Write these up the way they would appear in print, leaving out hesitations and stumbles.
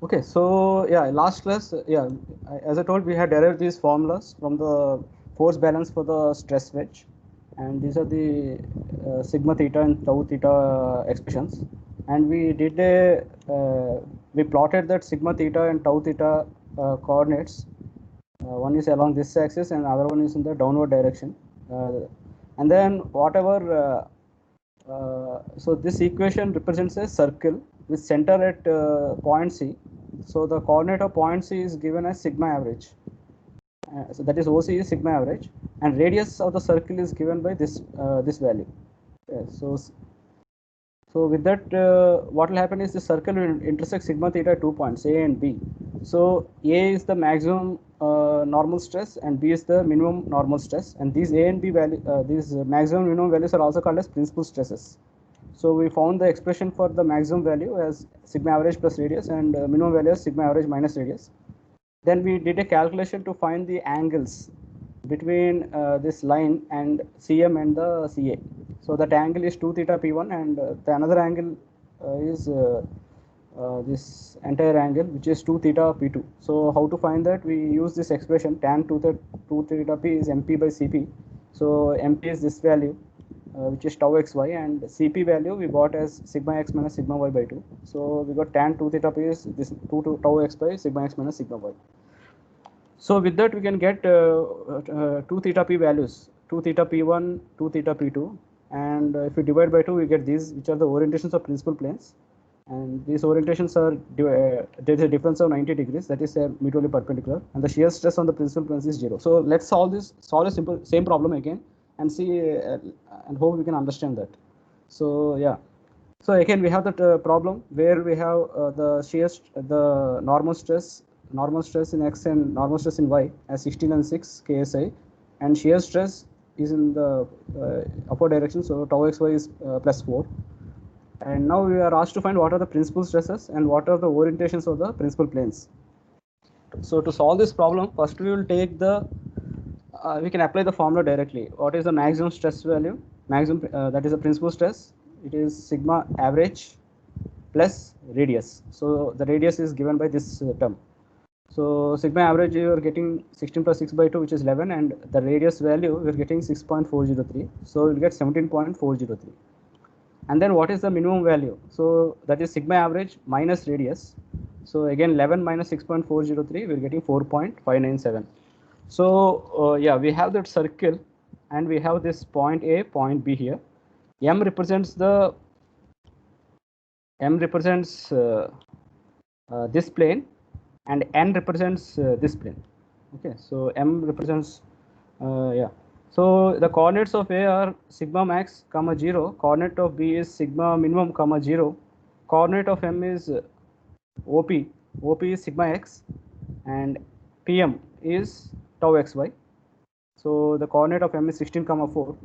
Okay, so yeah, last class, as I told, we had derived these formulas from the force balance for the stress wedge, and these are the sigma theta and tau theta expressions. And we did we plotted that sigma theta and tau theta coordinates. One is along this axis, and other one is in the downward direction. And then whatever so this equation represents a circle with center at point C. So the coordinate of point C is given as sigma average. So that is OC is sigma average, and radius of the circle is given by this value. So with that, what will happen is the circle will intersect sigma theta at 2 points A and B. So A is the maximum normal stress and B is the minimum normal stress, and these A and B value, these maximum minimum values are also called as principal stresses. So we found the expression for the maximum value as sigma average plus radius, and minimum value as sigma average minus radius. Then we did a calculation to find the angles between this line and CM and the CA. So that angle is 2 theta P1, and the another angle is this entire angle, which is 2 theta P2. So how to find that? We use this expression tan 2 theta P is MP by CP. So MP is this value, which is tau xy, and Cp value we got as sigma x minus sigma y by 2. So we got tan 2 theta P is this 2 to tau x by sigma x minus sigma y. So with that we can get 2 theta p values, 2 theta p1, 2 theta p2, and if we divide by 2 we get these, which are the orientations of principal planes, and these orientations are there is a difference of 90 degrees, that is mutually perpendicular, and the shear stress on the principal planes is 0. So let's solve a simple same problem again and see and hope we can understand that. So yeah. So again, we have that problem where we have the normal stress in x and normal stress in y as 16 and 6 ksi, and shear stress is in the upward direction. So tau xy is plus 4. And now we are asked to find what are the principal stresses and what are the orientations of the principal planes. So to solve this problem, first we will take we can apply the formula directly. What is the maximum stress value? Maximum that is the principal stress. It is sigma average plus radius. So the radius is given by this term. So sigma average you are getting 16 plus 6 by 2, which is 11, and the radius value we are getting 6.403. So we'll get 17.403. And then what is the minimum value? So that is sigma average minus radius. So again 11 minus 6.403, we're getting 4.597. So yeah, we have that circle, and we have this point A, point B here. M represents this plane, and N represents this plane. Okay, so M represents yeah. So the coordinates of A are sigma max comma 0. Coordinate of B is sigma minimum comma 0. Coordinate of M is OP. OP is sigma x, and PM is tau xy. So the coordinate of M is 16 comma 4,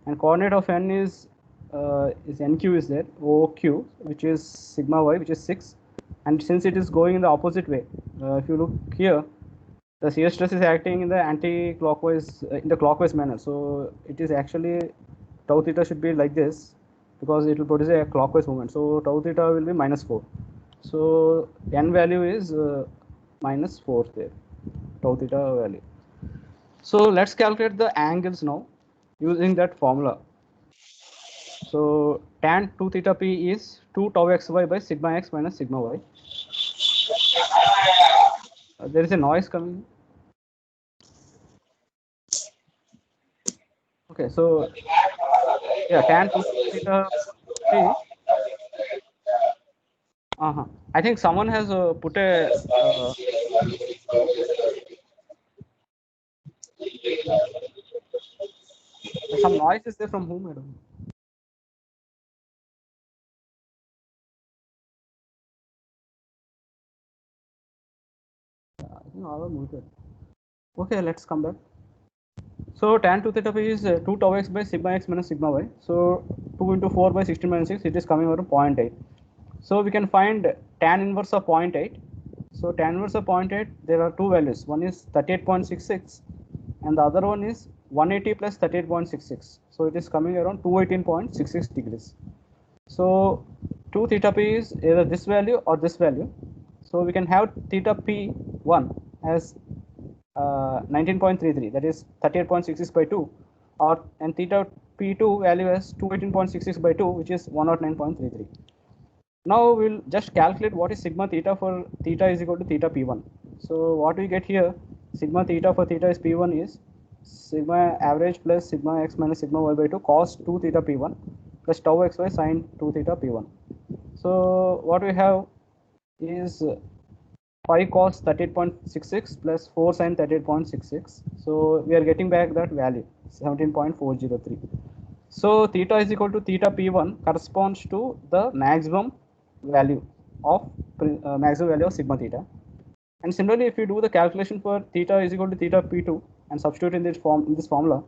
and coordinate of N is NQ is there, OQ, which is sigma y, which is 6. And since it is going in the opposite way, if you look here, the shear stress is acting in the anti-clockwise, in the clockwise manner. So it is actually tau theta should be like this, because it will produce a clockwise movement. So tau theta will be minus 4. So N value is minus 4 there, tau theta value. So let's calculate the angles now using that formula. So tan 2 theta p is 2 tau xy by sigma x minus sigma y. There is a noise coming. Okay, so yeah, tan 2 theta p. I think someone has put some noise is there from whom? I don't know. I think all are muted. Okay, let's come back. So tan 2 theta p is 2 tau x by sigma x minus sigma y. So 2 into 4 by 16 minus 6, it is coming over 0.8. So we can find tan inverse of 0.8. So tan inverse of 0.8, there are two values. One is 38.66, and the other one is 180 plus 38.66. So it is coming around 218.66 degrees. So 2 theta p is either this value or this value. So we can have theta P1 as 19.33, that is 38.66 by 2, or and theta P2 value as 218.66 by 2, which is 109.33. Now we'll just calculate what is sigma theta for theta is equal to theta P1. So what we get here, sigma theta for theta is P1 is sigma average plus sigma x minus sigma y by 2 cos 2 theta P1 plus tau xy sin 2 theta P1. So what we have is 5 cos 38.66 plus 4 sin 38.66. So we are getting back that value 17.403. So theta is equal to theta P1 corresponds to the maximum value of sigma theta. And similarly, if you do the calculation for theta is equal to theta P2 and substitute in this formula,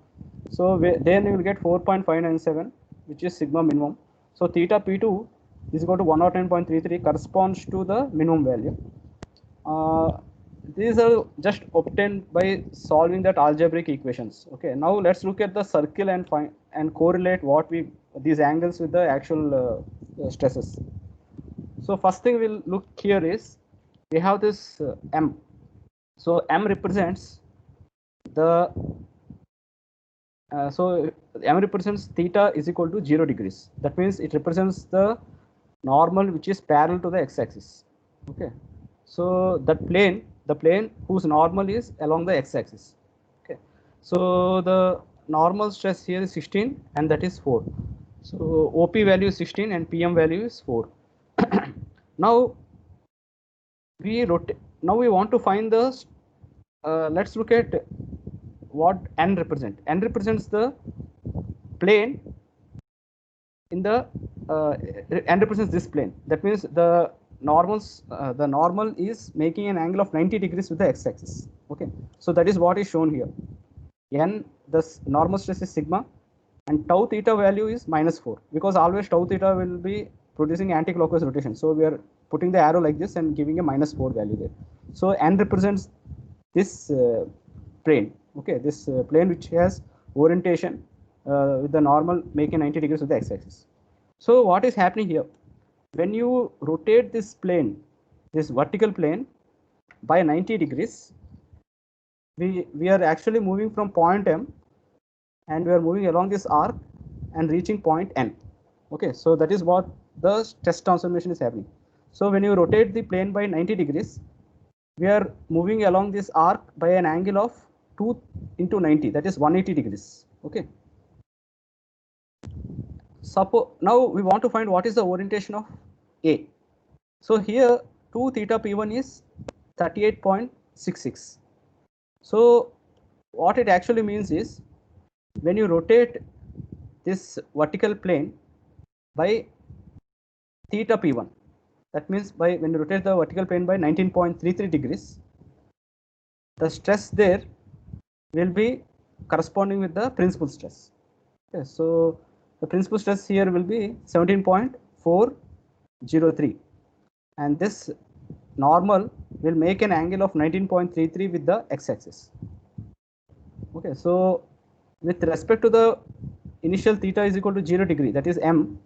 so then you will get 4.597, which is sigma minimum. So theta P2 is equal to 109.33 corresponds to the minimum value. These are just obtained by solving that algebraic equations. Okay, now let's look at the circle and find and correlate what these angles with the actual stresses. So first thing we'll look here is we have this M. So M represents the M represents theta is equal to 0 degrees. That means it represents the normal which is parallel to the x-axis. Okay, so that plane, the plane whose normal is along the x-axis. Okay, so the normal stress here is 16 and that is 4. So OP value is 16 and PM value is 4. Now we want to find the let's look at what N represent. N represents the plane in the N represents this plane. That means the normal is making an angle of 90 degrees with the x-axis. Okay, so that is what is shown here. N, the normal stress is sigma, and tau theta value is -4, because always tau theta will be producing anti-clockwise rotation. So we are putting the arrow like this and giving a -4 value there. So N represents this plane. Okay, this plane which has orientation with the normal making 90 degrees with the x-axis. So what is happening here? When you rotate this plane, this vertical plane, by 90 degrees, we are actually moving from point M and we are moving along this arc and reaching point N. Okay, so that is what the stress transformation is happening. So when you rotate the plane by 90 degrees, we are moving along this arc by an angle of 2 into 90, that is 180 degrees. Okay. Suppose now we want to find what is the orientation of A. So here 2 theta P1 is 38.66. So what it actually means is when you rotate this vertical plane by theta P1, that means when you rotate the vertical plane by 19.33 degrees, the stress there will be corresponding with the principal stress. Okay, so the principal stress here will be 17.403, and this normal will make an angle of 19.33 with the x-axis. Okay, so with respect to the initial theta is equal to 0 degree, that is M,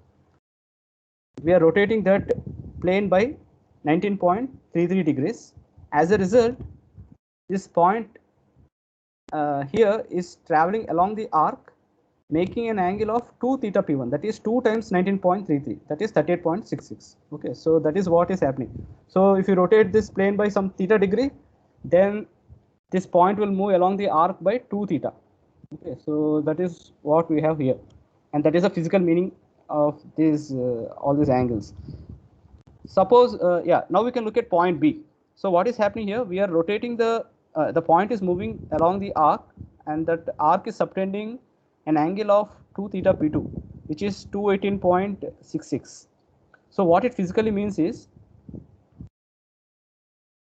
we are rotating that plane by 19.33 degrees. As a result, this point here is traveling along the arc, making an angle of 2 theta P1, that is 2 times 19.33, that is 38.66. Okay, so that is what is happening. So if you rotate this plane by some theta degree, then this point will move along the arc by 2 theta. Okay, so that is what we have here, and that is the physical meaning of these all these angles. Suppose now we can look at point B. So what is happening here? We are rotating the point is moving along the arc, and that arc is subtending an angle of 2 theta P2, which is 218.66. So what it physically means is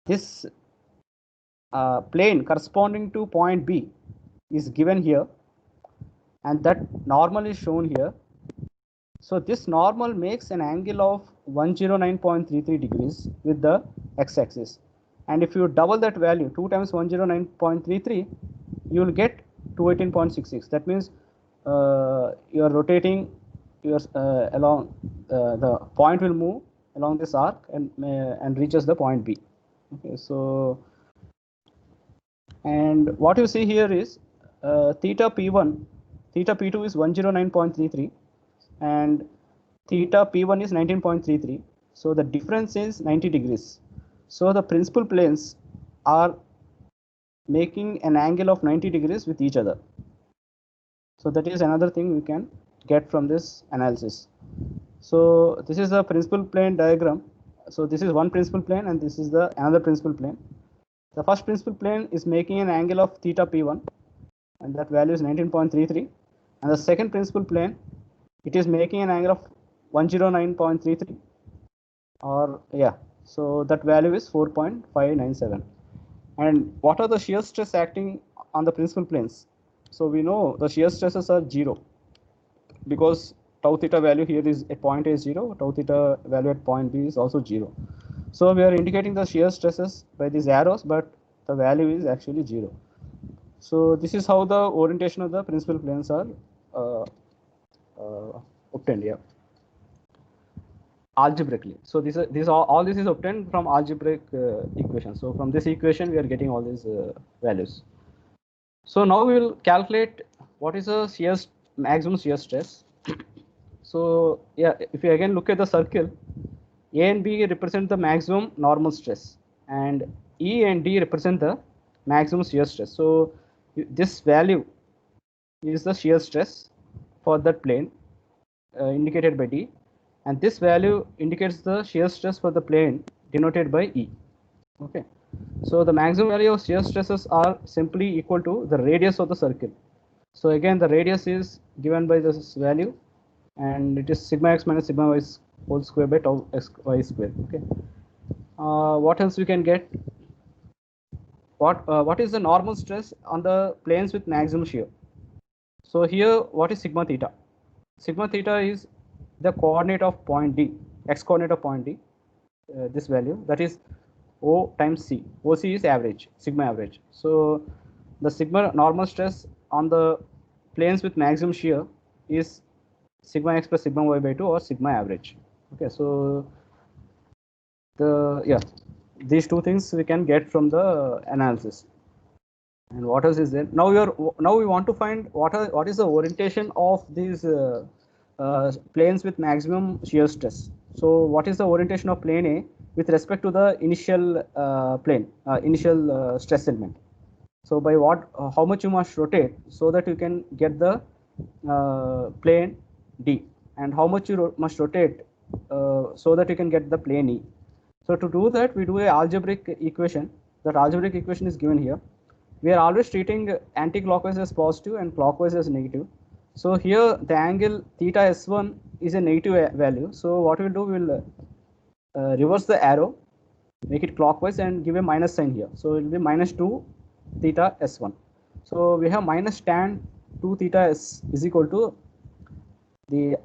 this plane corresponding to point B is given here, and that normal is shown here. So this normal makes an angle of 109.33 degrees with the x-axis, and if you double that value, 2 times 109.33, you will get 218.66. That means you are rotating along the point will move along this arc and reaches the point B. Okay, so and what you see here is theta P1, theta P2 is 109.33 and theta P1 is 19.33. So the difference is 90 degrees. So the principal planes are making an angle of 90 degrees with each other. So that is another thing we can get from this analysis. So this is the principal plane diagram. So this is one principal plane and this is the another principal plane. The first principal plane is making an angle of theta P1 and that value is 19.33, and the second principal plane, it is making an angle of 109.33, or yeah, so that value is 4.597. And what are the shear stress acting on the principal planes? So we know the shear stresses are 0 because tau theta value here is at point A is 0, tau theta value at point B is also 0. So we are indicating the shear stresses by these arrows, but the value is actually 0. So this is how the orientation of the principal planes are obtained here algebraically. So all this is obtained from algebraic equation. So from this equation we are getting all these values. So now we will calculate what is a maximum shear stress. So yeah, if you again look at the circle, A and B represent the maximum normal stress and E and D represent the maximum shear stress. So this value is the shear stress for that plane indicated by D, and this value indicates the shear stress for the plane denoted by E. Okay, so the maximum value of shear stresses are simply equal to the radius of the circle. So again, the radius is given by this value, and it is sigma x minus sigma y whole square by tau x y square. Okay, what else we can get? What is the normal stress on the planes with maximum shear? So here, what is sigma theta? Sigma theta is the coordinate of point D, x coordinate of point D, this value, that is O times C. OC is average, sigma average. So the sigma normal stress on the planes with maximum shear is sigma x plus sigma y by 2, or sigma average. Okay, so these two things we can get from the analysis. And what else is there? Now we want to find what is the orientation of these planes with maximum shear stress. So what is the orientation of plane A with respect to the initial initial stress element? So by how much you must rotate so that you can get the plane D, and how much you must rotate so that you can get the plane E. So to do that, we do a algebraic equation. That algebraic equation is given here. We are always treating anti-clockwise as positive and clockwise as negative. So here the angle theta S1 is a negative value. So what we'll do, we'll reverse the arrow, make it clockwise and give a minus sign here. So it will be minus 2 theta S1. So we have minus tan 2 theta S is equal to the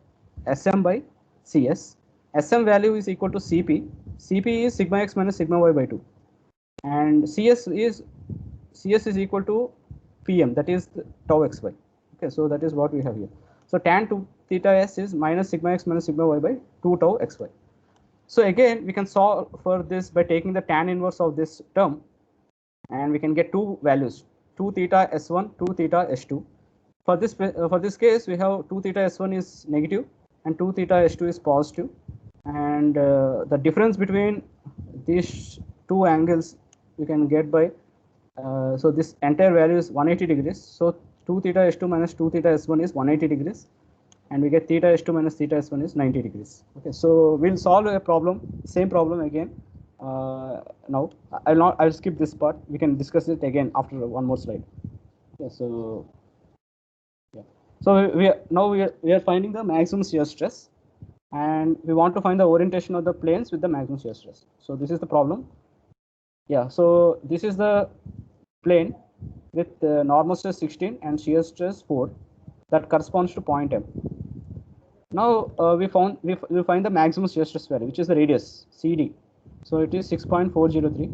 SM by CS. SM value is equal to CP. CP is sigma x minus sigma y by 2. And CS is equal to PM, that is tau xy. Okay, so that is what we have here. So tan 2 theta S is minus sigma x minus sigma y by 2 tau xy. So again, we can solve for this by taking the tan inverse of this term, and we can get two values, 2 theta S1, 2 theta S2. For this case, we have 2 theta S1 is negative and 2 theta S2 is positive, and the difference between these two angles we can get by so this entire value is 180 degrees. So 2 theta S2 minus 2 theta S1 is 180 degrees, and we get theta S2 minus theta S1 is 90 degrees. Okay, so we'll solve a problem, same problem again. Now I'll skip this part. We can discuss it again after one more slide. Okay, so yeah, so we are finding the maximum shear stress, and we want to find the orientation of the planes with the maximum shear stress. So this is the problem. Yeah, so this is the plane with normal stress 16 and shear stress 4 that corresponds to point M. Now we find the maximum shear stress value, which is the radius CD. So it is 6.403,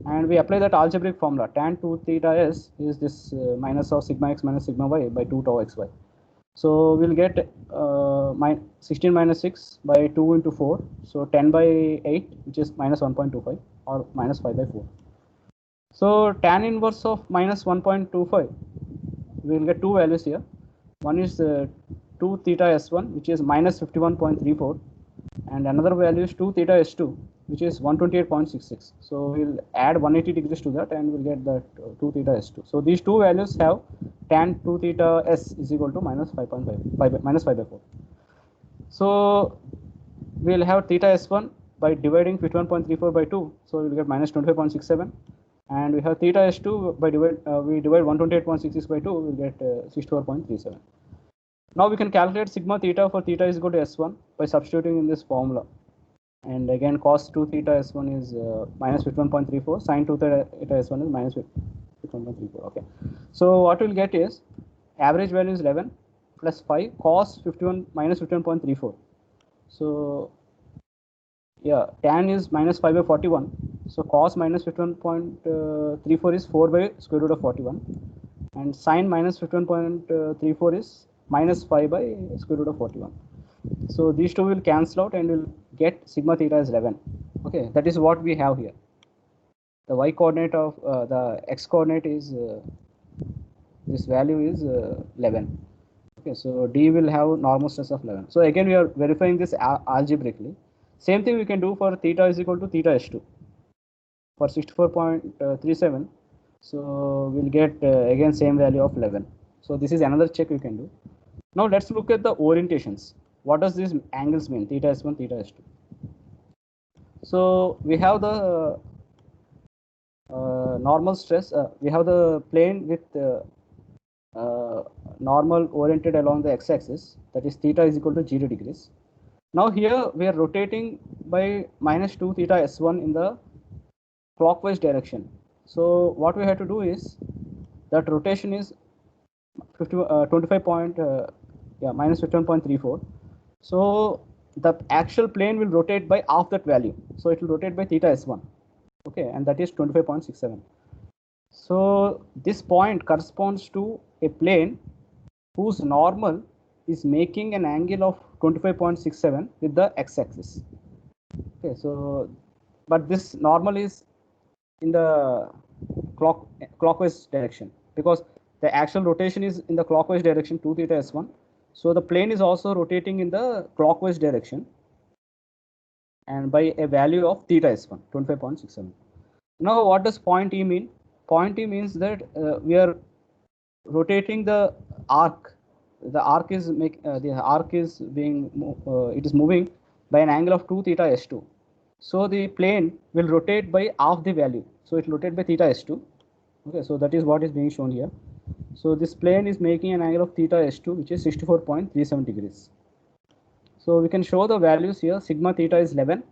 and we apply that algebraic formula. Tan 2 theta S is this minus of sigma x minus sigma y by 2 tau xy. So we'll get 16 minus 6 by 2 into 4. So 10 by 8, which is minus 1.25 or minus 5 by 4. So tan inverse of minus 1.25, we will get two values here. One is 2 theta s1, which is minus 51.34, and another value is 2 theta s2, which is 128.66. So we'll add 180 degrees to that and we'll get that 2 theta s2. So these two values have tan 2 theta s is equal to minus 5.5 minus 5 by 4. So we'll have theta s1 by dividing 51.34 by 2, so we'll get minus 25.67. And we have theta s2 by we divide 128.66 by 2, we'll get 64.37. Now we can calculate sigma theta for theta is equal to s1 by substituting in this formula. And again, cos 2 theta s1 is minus 51.34, sin 2 theta s1 is minus 51.34. Okay. So what we'll get is average value is 11 plus 5 cos 51 minus 51.34. So yeah, tan is minus 5 by 41. So cos minus 51.34 is 4 by square root of 41. And sin minus 51.34 is minus 5 by square root of 41. So these two will cancel out and we'll get sigma theta is 11. Okay, that is what we have here. The y coordinate of the x coordinate is this value is 11. Okay, so D will have normal stress of 11. So again, we are verifying this algebraically. Same thing we can do for theta is equal to theta s2 for 64.37. So we'll get again same value of 11. So this is another check we can do. Now let's look at the orientations. What does these angles mean? Theta s1, theta s2. So we have the normal stress. We have the plane with normal oriented along the x-axis. That is theta is equal to 0 degrees. Now here we are rotating by minus 2 theta s1 in the clockwise direction. So what we have to do is that rotation is 25 point minus 15.34. So the actual plane will rotate by half that value. So it will rotate by theta s1. Okay, and that is 25.67. So this point corresponds to a plane whose normal is making an angle of 25.67 with the x-axis. Okay, so but this normal is in the clockwise direction because the actual rotation is in the clockwise direction 2 theta s1. So the plane is also rotating in the clockwise direction and by a value of theta s1, 25.67. Now what does point E mean? Point E means that we are rotating the arc. The arc is it is moving by an angle of 2 theta s2. So the plane will rotate by half the value. So it will rotate by theta s2. Okay, so that is what is being shown here. So this plane is making an angle of theta s2, which is 64.37 degrees. So we can show the values here. Sigma theta is 11,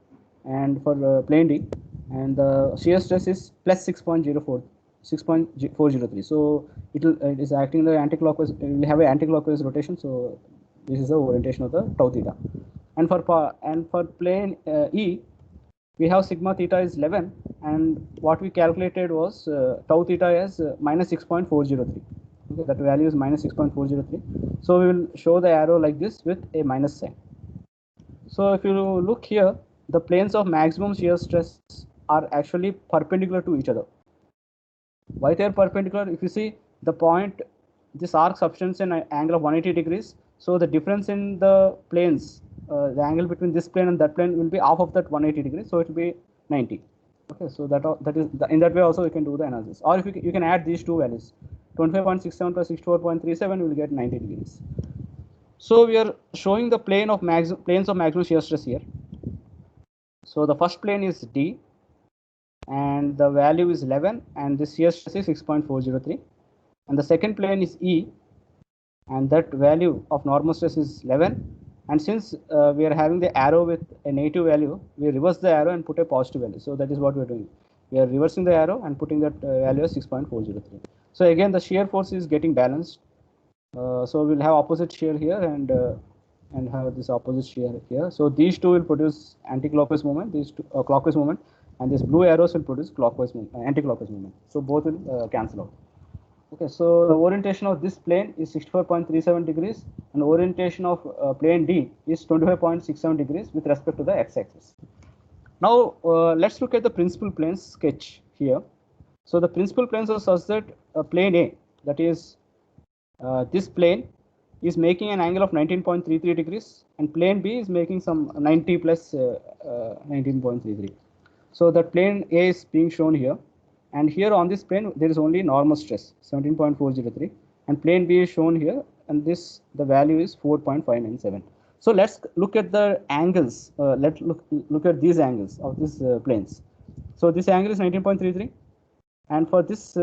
and for plane D, and the shear stress is plus 6.403. So it is acting the anti-clockwise. It will have an anti-clockwise rotation. So this is the orientation of the tau theta. And for plane E, we have sigma theta is 11, and what we calculated was tau theta as minus 6.403. Okay, that value is minus 6.403. So we will show the arrow like this with a minus sign. So if you look here, the planes of maximum shear stress are actually perpendicular to each other. Why they are perpendicular? If you see the point, this arc subtends an angle of 180 degrees. So the difference in the planes, the angle between this plane and that plane will be half of that 180 degrees. So it will be 90. Okay, so that is in that way also we can do the analysis. Or if you can add these two values, 25.67 plus 64.37, we will get 90 degrees. So we are showing the planes of maximum shear stress here. So the first plane is D, and the value is 11, and the shear stress is 6.403. And the second plane is E, and that value of normal stress is 11. And since we are having the arrow with a negative value, we reverse the arrow and put a positive value. So that is what we are doing. We are reversing the arrow and putting that value as 6.403. So again, the shear force is getting balanced. So we'll have opposite shear here and have this opposite shear here. So these two will produce anti-clockwise movement, these two clockwise movement, and these blue arrows will produce clockwise movement, anti-clockwise movement. So both will cancel out. Okay, so the orientation of this plane is 64.37 degrees, and orientation of plane D is 25.67 degrees with respect to the x-axis. Now let's look at the principal planes sketch here. So the principal planes are such that plane A, that is this plane, is making an angle of 19.33 degrees, and plane B is making some 90 plus 19.33. So that plane A is being shown here, and here on this plane there is only normal stress 17.403, and plane B is shown here, and this the value is 4.597. So let's look at the angles. Let's look at these angles of these planes. So this angle is 19.33, and for this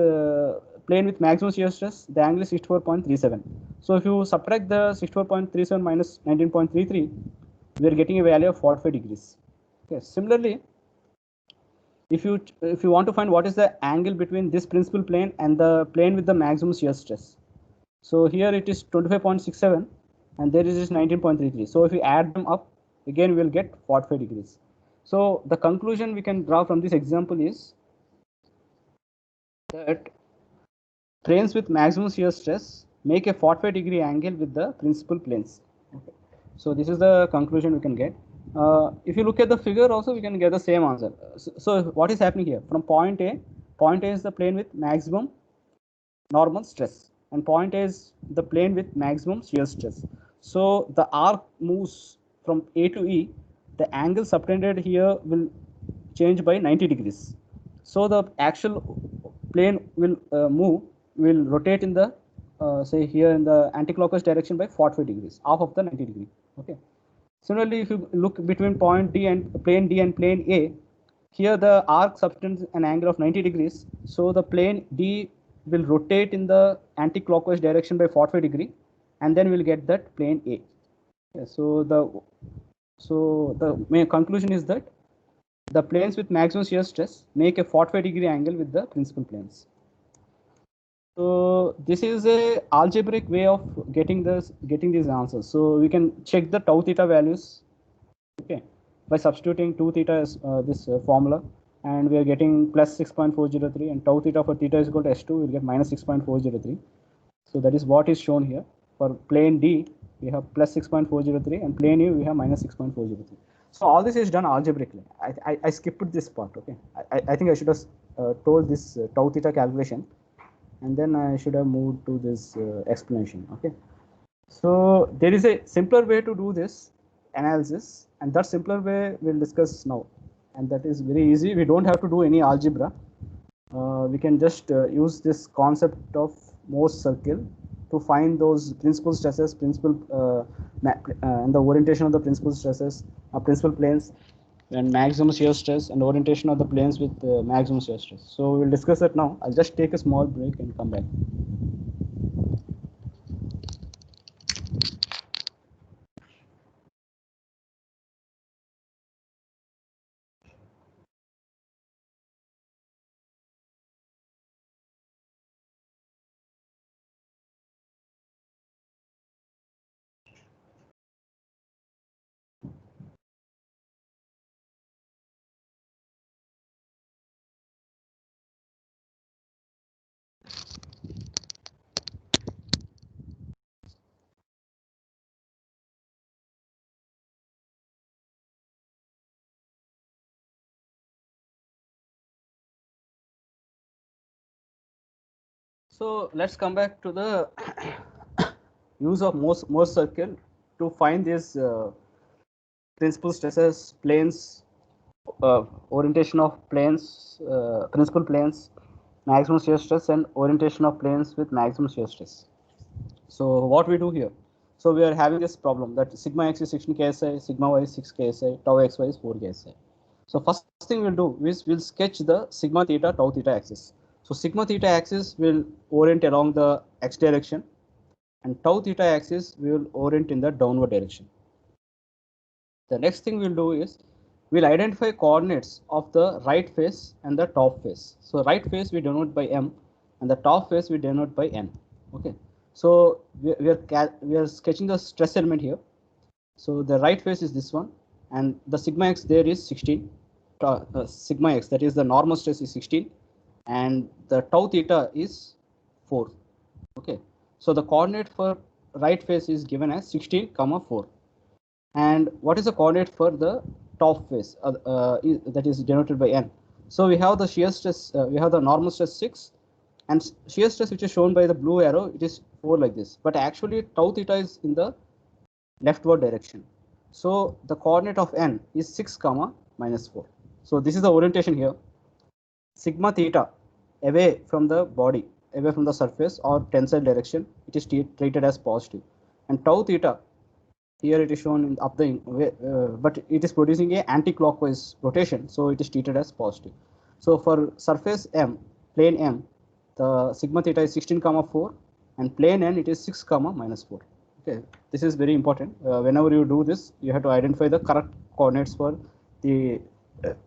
plane with maximum shear stress, the angle is 64.37. So if you subtract the 64.37 minus 19.33, we are getting a value of 45 degrees. Okay. Similarly, if you want to find what is the angle between this principal plane and the plane with the maximum shear stress, so here it is 25.67, and there is this 19.33. So if we add them up, again we will get 45 degrees. So the conclusion we can draw from this example is that planes with maximum shear stress make a 45-degree angle with the principal planes. Okay. So this is the conclusion we can get. If you look at the figure also, we can get the same answer. So what is happening here? From point A is the plane with maximum normal stress, and point A is the plane with maximum shear stress. So the arc moves from A to E. The angle subtended here will change by 90 degrees. So the actual plane will rotate in the say here in the anti-clockwise direction by 45 degrees, half of the 90 degree. Okay. Similarly, if you look between point D and plane A, here the arc subtends an angle of 90 degrees. So the plane D will rotate in the anti-clockwise direction by 45 degree, and then we'll get that plane A. Okay, so the main conclusion is that the planes with maximum shear stress make a 45-degree angle with the principal planes. So this is a algebraic way of getting these answers. So we can check the tau theta values, okay, by substituting 2 theta as this formula, and we are getting plus 6.403, and tau theta for theta is equal to S2, we'll get minus 6.403. So that is what is shown here. For plane D, we have plus 6.403, and plane E, we have minus 6.403. So all this is done algebraically. I skipped this part, okay. I think I should have told this tau theta calculation, and then I should have moved to this explanation, okay. So there is a simpler way to do this analysis, and that simpler way we'll discuss now, and that is very easy. We don't have to do any algebra. We can just use this concept of Morse circle to find those principal stresses, and the orientation of the principal stresses, principal planes, and maximum shear stress, and orientation of the planes with maximum shear stress. So we'll discuss that now. I'll just take a small break and come back. So let's come back to the use of Morse circle to find these principal stresses, planes, orientation of planes, principal planes, maximum shear stress, and orientation of planes with maximum shear stress. So what we do here? So we are having this problem that sigma x is 16 ksi, sigma y is 6 ksi, tau xy is 4 ksi. So first thing we'll do is we'll sketch the sigma theta tau theta axis. So sigma theta axis will orient along the x direction, and tau theta axis we will orient in the downward direction. The next thing we'll do is we'll identify coordinates of the right face and the top face. So right face we denote by m, and the top face we denote by n. Okay. So we are sketching the stress element here. So the right face is this one, and the sigma x there is 16. Sigma x, that is the normal stress, is 16, and the tau theta is 4. Okay, so the coordinate for right face is given as 16 comma 4. And what is the coordinate for the top face that is denoted by n? So we have the shear stress, we have the normal stress 6, and shear stress which is shown by the blue arrow, it is 4 like this, but actually tau theta is in the leftward direction. So the coordinate of n is 6 comma minus 4. So this is the orientation here. Sigma theta away from the body, away from the surface or tensile direction, it is treated as positive, and tau theta here it is shown in up the but it is producing a anti-clockwise rotation, so it is treated as positive. So for surface M, plane M, the sigma theta is 16 comma 4, and plane N it is 6 comma minus 4. Okay, this is very important. Whenever you do this, you have to identify the correct coordinates for the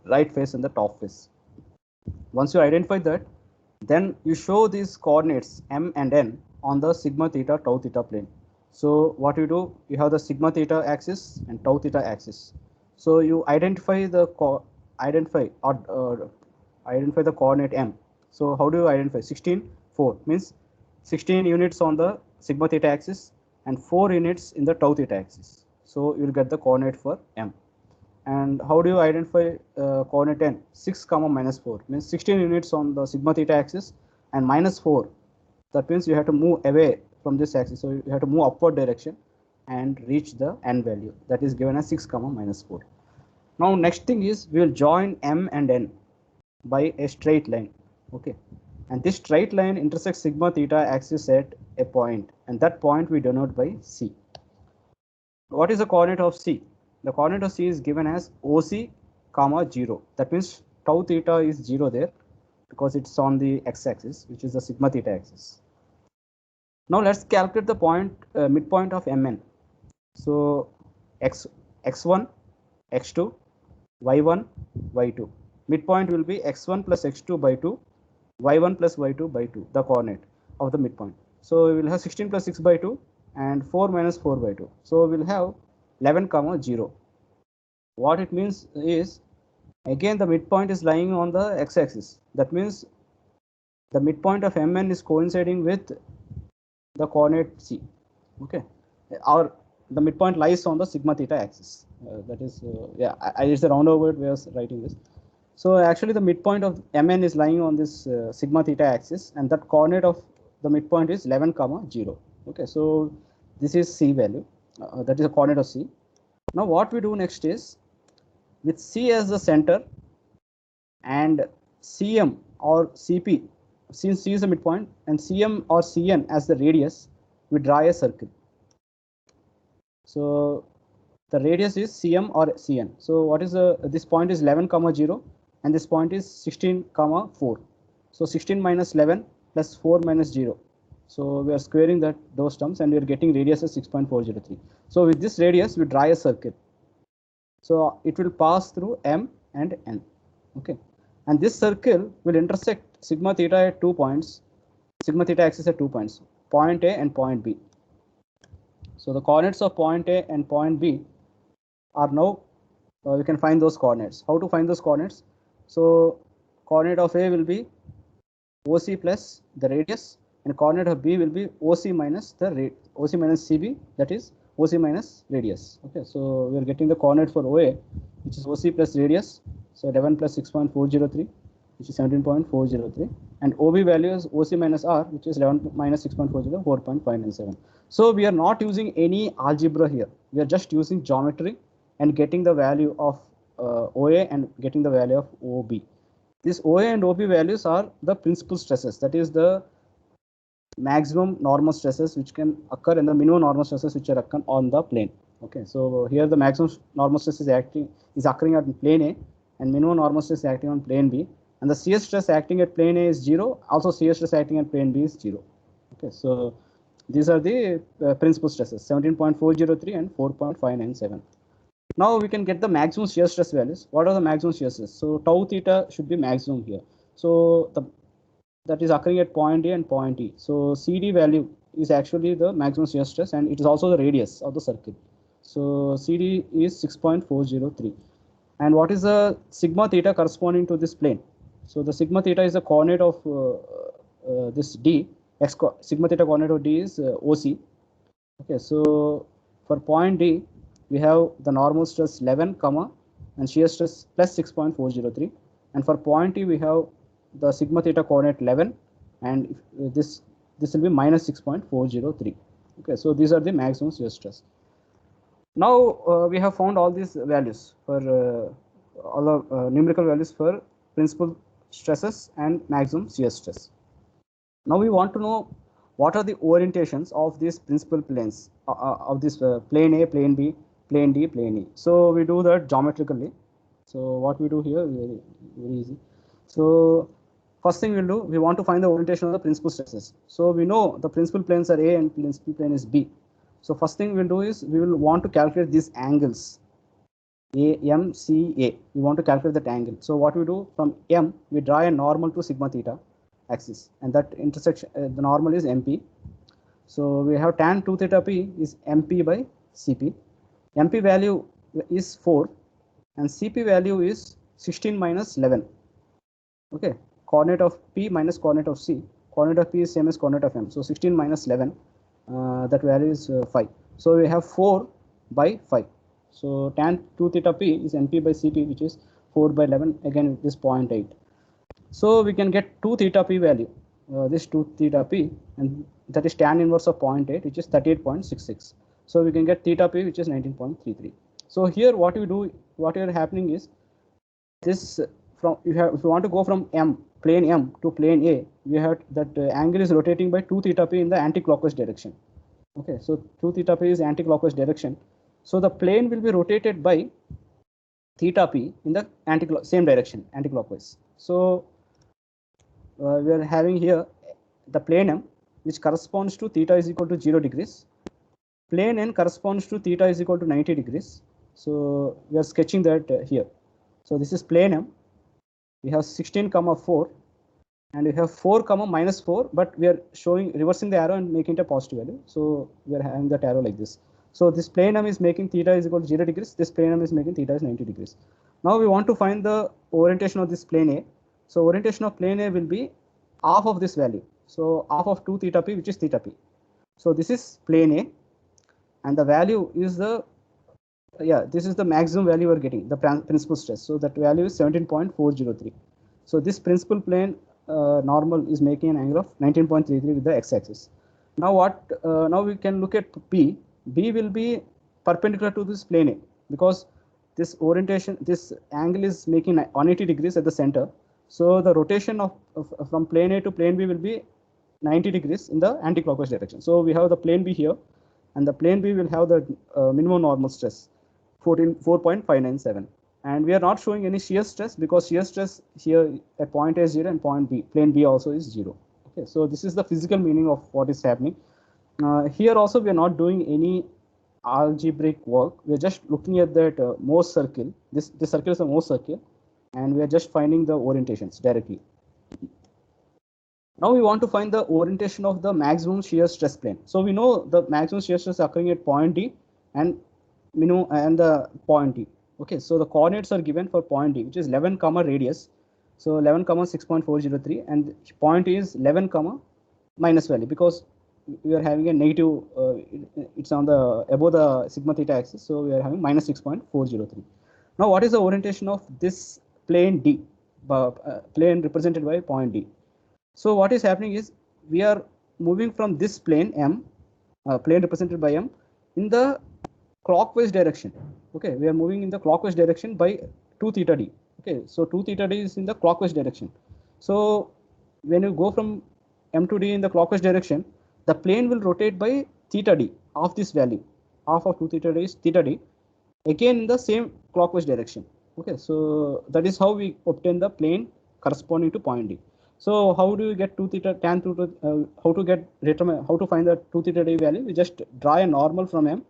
right face and the top face. Once you identify that, then you show these coordinates M and N on the sigma theta tau theta plane. So what you do, you have the sigma theta axis and tau theta axis. So you identify the identify the coordinate M. So how do you identify? 16, 4 means 16 units on the sigma theta axis and 4 units in the tau theta axis. So you will get the coordinate for M. And how do you identify coordinate n? 6 comma minus 4 means 16 units on the sigma theta axis and minus 4. That means you have to move away from this axis. So you have to move upward direction and reach the n value, that is given as 6 comma minus 4. Now next thing is we will join M and N by a straight line. Okay, and this straight line intersects sigma theta axis at a point, and that point we denote by C. What is the coordinate of C? The coordinate of C is given as OC comma 0. That means tau theta is 0 there because it's on the x-axis, which is the sigma theta axis. Now let's calculate the point midpoint of Mn. So x1, x2, y1, y2. Midpoint will be x1 plus x2 by 2, y1 plus y2 by 2, the coordinate of the midpoint. So we will have 16 plus 6 by 2 and 4 minus 4 by 2. So we will have 11 comma 0. What it means is, again the midpoint is lying on the x-axis. That means the midpoint of Mn is coinciding with the coordinate C. Okay, or the midpoint lies on the sigma theta axis. That is, yeah, it's a roundabout way of writing this. So actually the midpoint of Mn is lying on this sigma theta axis, and that coordinate of the midpoint is 11 comma 0. Okay, so this is C value, that is the coordinate of C. Now what we do next is, with C as the center and Cm or Cp, since C is the midpoint, and Cm or Cn as the radius, we draw a circle. So the radius is Cm or Cn. So what is this point is 11 comma 0, and this point is 16 comma 4. So 16 minus 11 plus 4 minus 0. So we are squaring those terms, and we are getting radius as 6.403. So with this radius, we draw a circle. So it will pass through M and N. Okay, and this circle will intersect sigma theta at 2 points, sigma theta axis at 2 points, point A and point B. So the coordinates of point A and point B are now, we can find those coordinates. How to find those coordinates? So coordinate of A will be OC plus the radius, and coordinate of B will be OC minus the OC minus CB, that is OC minus radius. Okay, so we are getting the coordinate for OA, which is OC plus radius, so 11 plus 6.403, which is 17.403, and OB value is OC minus R, which is 11 minus 6.403, 4.597. So we are not using any algebra here. We are just using geometry and getting the value of OA and getting the value of OB. These OA and OB values are the principal stresses, that is the maximum normal stresses which can occur and the minimum normal stresses which are occur on the plane. Okay, so here the maximum normal stress is occurring at plane A, and minimum normal stress is acting on plane B, and the shear stress acting at plane A is 0, also shear stress acting at plane B is 0. Okay, so these are the principal stresses, 17.403 and 4.597. Now we can get the maximum shear stress values. What are the maximum shear stress? So tau theta should be maximum here. So that is occurring at point A and point E. So CD value is actually the maximum shear stress, and it is also the radius of the circle. So CD is 6.403. And what is the sigma theta corresponding to this plane? So the sigma theta is the coordinate of this D, sigma theta coordinate of D is OC. Okay, so for point D, we have the normal stress 11, comma, and shear stress plus 6.403. And for point E, we have the sigma theta coordinate 11, and this will be minus 6.403. Okay, so these are the maximum shear stress. Now we have found all these values for all the numerical values for principal stresses and maximum shear stress. Now we want to know what are the orientations of these principal planes of this plane A, plane B, plane D, plane E. So we do that geometrically. So what we do here, very easy. So first thing we'll do, we want to find the orientation of the principal stresses. So we know the principal planes are A and principal plane is B. So first thing we'll do is we will want to calculate these angles. AMCA. We want to calculate that angle. So what we do, from M, we draw a normal to sigma theta axis, and that intersection, the normal is MP. So we have tan 2 theta P is MP by CP. MP value is 4, and CP value is 16 minus 11. Okay, coordinate of P minus coordinate of C. Coordinate of P is same as coordinate of M. So 16 minus 11, that value is 5. So we have 4 by 5. So tan 2 theta P is MP by CP, which is 4 by 11. Again, it is 0.8. So we can get 2 theta P value, this 2 theta P, and that is tan inverse of 0.8, which is 38.66. So we can get theta P, which is 19.33. So here what we do, what is happening is this, from if you want to go from M, plane M to plane A, we have that angle is rotating by 2 theta P in the anti-clockwise direction. Okay, so 2 theta P is anti-clockwise direction. So the plane will be rotated by theta P in the same direction, anti-clockwise. So we are having here the plane M, which corresponds to theta is equal to 0 degrees. Plane N corresponds to theta is equal to 90 degrees. So we are sketching that here. So this is plane M. We have 16, 4, and we have 4, minus 4, but we are reversing the arrow and making it a positive value. So we are having that arrow like this. So this plane M is making theta is equal to 0 degrees. This plane M is making theta is 90 degrees. Now we want to find the orientation of this plane A. So orientation of plane A will be half of this value. So half of 2 theta P, which is theta P. So this is plane A, and the value is the, this is the maximum value we are getting, the principal stress. So that value is 17.403. So this principal plane normal is making an angle of 19.33 with the x-axis. Now now we can look at P. B will be perpendicular to this plane A, because this orientation, this angle is making 180 degrees at the center. So the rotation from plane A to plane B will be 90 degrees in the anti-clockwise direction. So we have the plane B here, and the plane B will have the minimum normal stress 4.597, and we are not showing any shear stress, because shear stress here at point A is 0 and point B, plane B also is 0. Okay, so this is the physical meaning of what is happening. Here also we are not doing any algebraic work. We are just looking at that Morse circle. This circle is a Morse circle, and we are just finding the orientations directly. Now we want to find the orientation of the maximum shear stress plane. So we know the maximum shear stress occurring at point D and minimum and the point D. Okay, so the coordinates are given for point D, which is 11, radius. So 11, 6.403, and point is 11, minus value, because we are having a negative, it's on the above the sigma theta axis, so we are having minus 6.403. Now what is the orientation of this plane D, plane represented by point D? So what is happening is we are moving from this plane M, plane represented by M, in the clockwise direction. Okay, we are moving in the clockwise direction by 2 theta D. Okay, so 2 theta D is in the clockwise direction. So when you go from M to D in the clockwise direction, the plane will rotate by theta D of this value. Half of 2 theta D is theta D, again in the same clockwise direction. Okay, so that is how we obtain the plane corresponding to point D. So how do you get 2 theta tan 2 how to find the 2 theta D value? We just draw a normal from M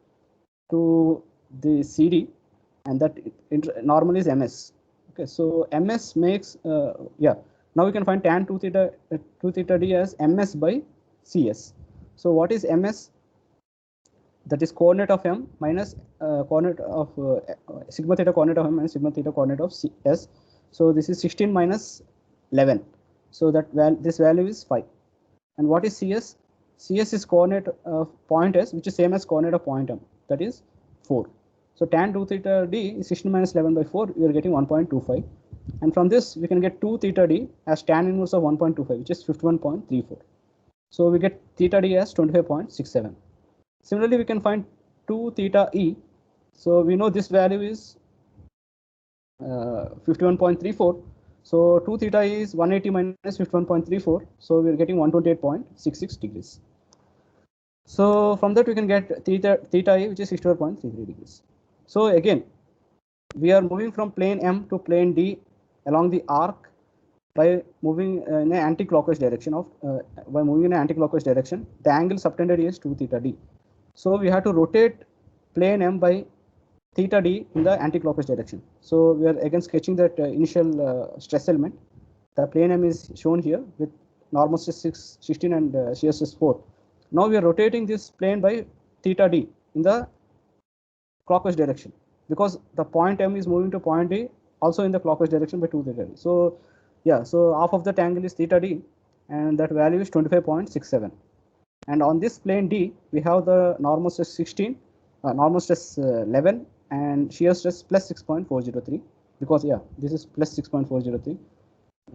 to the CD, and that normal is MS. Okay, so MS makes now we can find tan 2 theta D as MS by CS. So what is MS? That is coordinate of M minus coordinate of sigma theta coordinate of M minus sigma theta coordinate of CS. So this is 16 minus 11. So that this value is 5. And what is CS? CS is coordinate of point S, which is same as coordinate of point M, that is 4. So tan 2 theta d is 16 minus 11 by 4, we are getting 1.25. And from this, we can get 2 theta d as tan inverse of 1.25, which is 51.34. So we get theta d as 25.67. Similarly, we can find 2 theta e. So we know this value is 51.34. So 2 theta e is 180 minus 51.34. So we're getting 128.66 degrees. So from that we can get theta e, which is 64.33 degrees. So again, we are moving from plane M to plane D along the arc by moving in an anti-clockwise direction the angle subtended is 2 theta d. So we have to rotate plane M by theta d in the anti-clockwise direction. So we are again sketching that initial stress element. The plane M is shown here with normal stress 16 and shear stress 4. Now we are rotating this plane by theta d in the clockwise direction, because the point M is moving to point D also in the clockwise direction by 2 theta d. So yeah, so half of that angle is theta d, and that value is 25.67. And on this plane D, we have the normal stress 16, normal stress 11, and shear stress plus 6.403, because yeah, this is plus 6.403.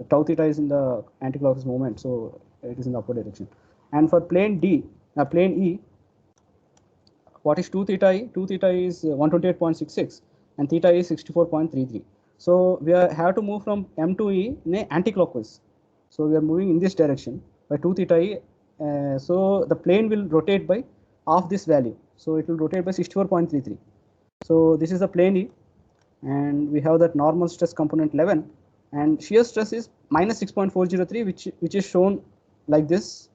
Tau theta is in the anti-clockwise movement, so it is in the upward direction. And for plane D, plane E, what is 2 theta e? 2 theta is 128.66 and theta is 64.33. So we have to move from M to E in an anti-clockwise. So we are moving in this direction by 2 theta e. So the plane will rotate by half this value. So it will rotate by 64.33. So this is the plane E, and we have that normal stress component 11, and shear stress is minus 6.403, which is shown like this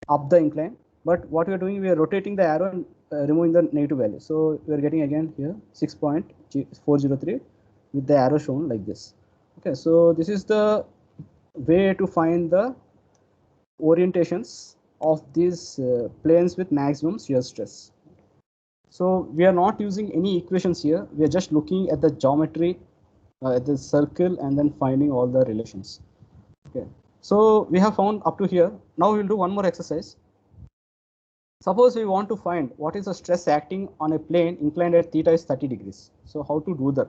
up the incline. But what we are doing, we are rotating the arrow and removing the negative value. So we are getting again here 6.403 with the arrow shown like this. Okay, so this is the way to find the orientations of these planes with maximum shear stress. So we are not using any equations here. We are just looking at the geometry, at the circle, and then finding all the relations. Okay, so we have found up to here. Now we will do one more exercise. Suppose we want to find what is the stress acting on a plane inclined at theta is 30 degrees. So how to do that?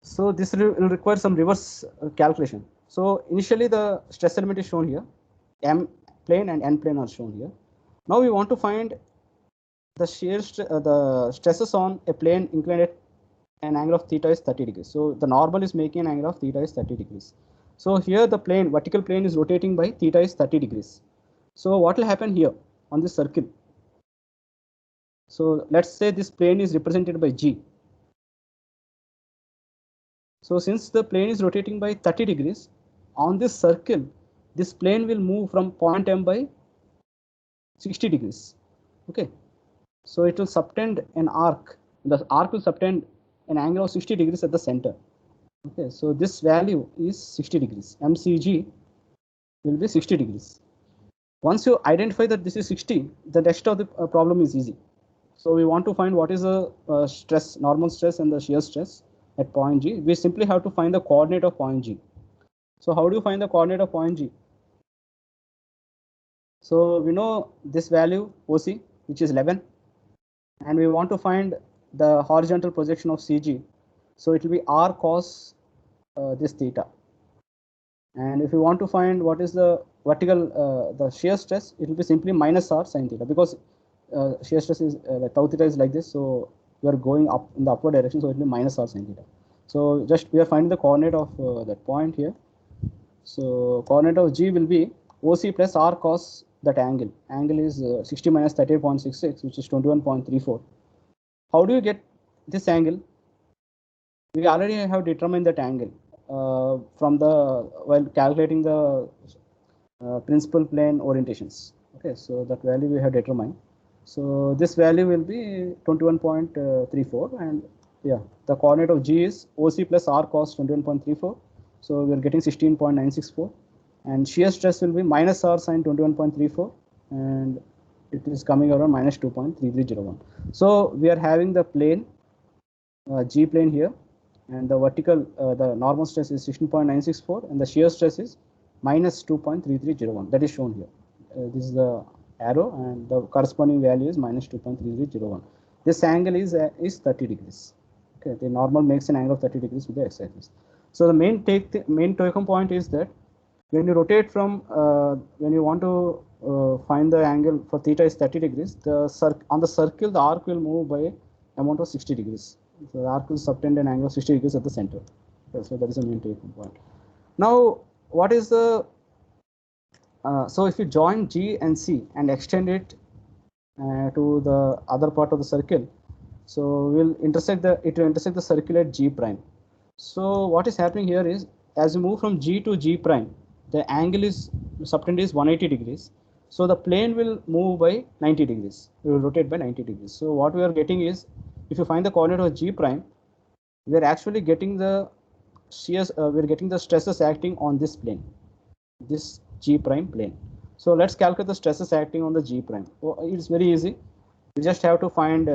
So this will require some reverse calculation. So initially the stress element is shown here, M plane and N plane are shown here. Now we want to find the the stresses on a plane inclined at an angle of theta is 30 degrees. So the normal is making an angle of theta is 30 degrees. So here the plane, vertical plane, is rotating by theta is 30 degrees. So what will happen here on this circle? So let's say this plane is represented by G. So since the plane is rotating by 30 degrees, on this circle, this plane will move from point M by 60 degrees. Okay, so it will subtend an arc. The arc will subtend an angle of 60 degrees at the center. Okay, so this value is 60 degrees. MCG will be 60 degrees. Once you identify that this is 60, the rest of the problem is easy. So we want to find what is the stress, normal stress and the shear stress at point G. We simply have to find the coordinate of point G. So how do you find the coordinate of point G? So we know this value OC, which is 11, and we want to find the horizontal projection of CG. So it will be R cos this theta. And if you want to find what is the vertical, the shear stress, it will be simply minus R sin theta, because shear stress is tau theta is like this, so we are going up in the upward direction, so it will be minus R sin theta. So just we are finding the coordinate of that point here. So coordinate of G will be OC plus R cos that angle. Angle is 60 minus 38.66, which is 21.34. How do you get this angle? We already have determined that angle from the while calculating the principal plane orientations. Okay, so that value we have determined. So this value will be 21.34, and yeah, the coordinate of G is OC plus R cos 21.34. So we are getting 16.964, and shear stress will be minus R sin 21.34, and it is coming around minus 2.3301. So we are having the plane G plane here, and the vertical, the normal stress is 16.964, and the shear stress is minus 2.3301. That is shown here. This is the arrow, and the corresponding value is minus 2.3301. This angle is 30 degrees. Okay, the normal makes an angle of 30 degrees with the x-axis. So the main take-home point is that when you rotate from when you want to find the angle for theta is 30 degrees, on the circle the arc will move by amount of 60 degrees. So the arc will subtend an angle of 60 degrees at the center. Okay, so that is the main take-home point. Now, what is the so if you join G and C and extend it to the other part of the circle, so we'll intersect the circle at G prime. So what is happening here is, as you move from G to G prime, the angle is subtended is 180 degrees. So the plane will move by 90 degrees. It will rotate by 90 degrees. So what we are getting is, if you find the coordinate of G prime, we are actually getting the shears. We're getting the stresses acting on this plane, this G prime plane. So let's calculate the stresses acting on the G prime. Oh, it's very easy. We just have to find.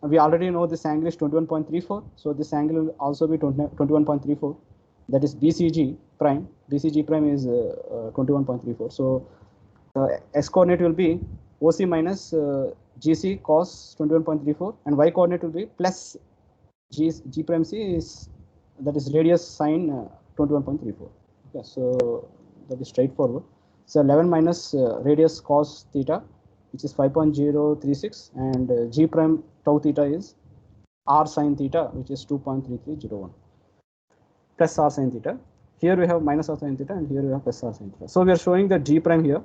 We already know this angle is 21.34. So this angle will also be 21.34. That is BCG prime. BCG prime is 21.34. So x coordinate will be OC minus GC cos 21.34, and y coordinate will be plus G prime C is, that is radius sine 21.34. Okay, so that is straightforward. So 11 minus radius cos theta, which is 5.036, and G prime tau theta is r sine theta, which is 2.3301, plus r sine theta. Here we have minus r sine theta, and here we have plus r sine theta. So we are showing the G prime here.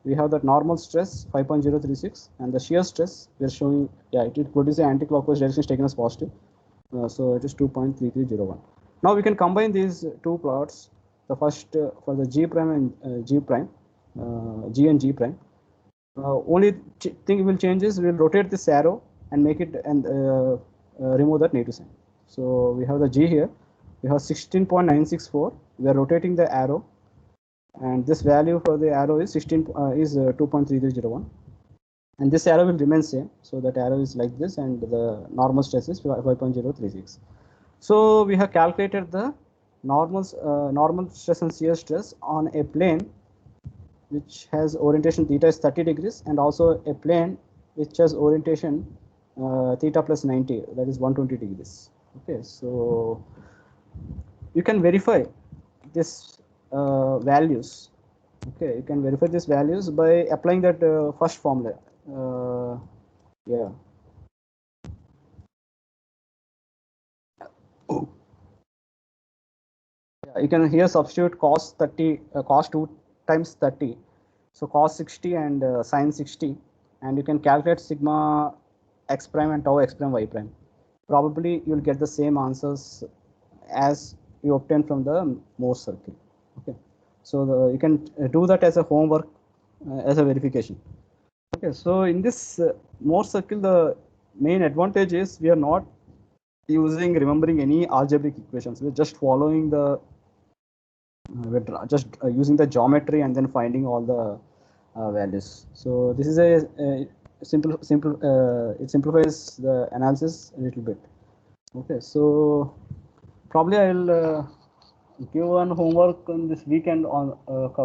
We have that normal stress 5.036, and the shear stress we are showing, yeah, it produces an anti-clockwise direction is taken as positive. So it is 2.3301. Now we can combine these two plots. The first for the G prime and G prime, G and G prime. Only thing will change is we'll rotate this arrow and make it and remove that negative sign. So we have the G here. We have 16.964. We are rotating the arrow, and this value for the arrow is 2.3301. And this arrow will remain same. So that arrow is like this, and the normal stress is 5.036. So we have calculated the normal stress and shear stress on a plane which has orientation theta is 30 degrees, and also a plane which has orientation theta plus 90, that is 120 degrees. Okay, so you can verify this values. Okay, you can verify these values by applying that first formula. Yeah. Yeah, you can here substitute cos 30, cos 2 times 30. So cos 60 and sin 60, and you can calculate sigma x prime and tau x prime y prime. Probably you will get the same answers as you obtain from the Morse circle. Okay, so you can do that as a homework, as a verification. Okay, so in this Morse circle, the main advantage is we are not remembering any algebraic equations. We're just following the we're just using the geometry and then finding all the values. So this is a simple it simplifies the analysis a little bit. Okay, so probably I'll give one homework on this weekend on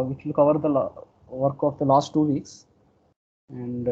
which will cover the work of the last 2 weeks, and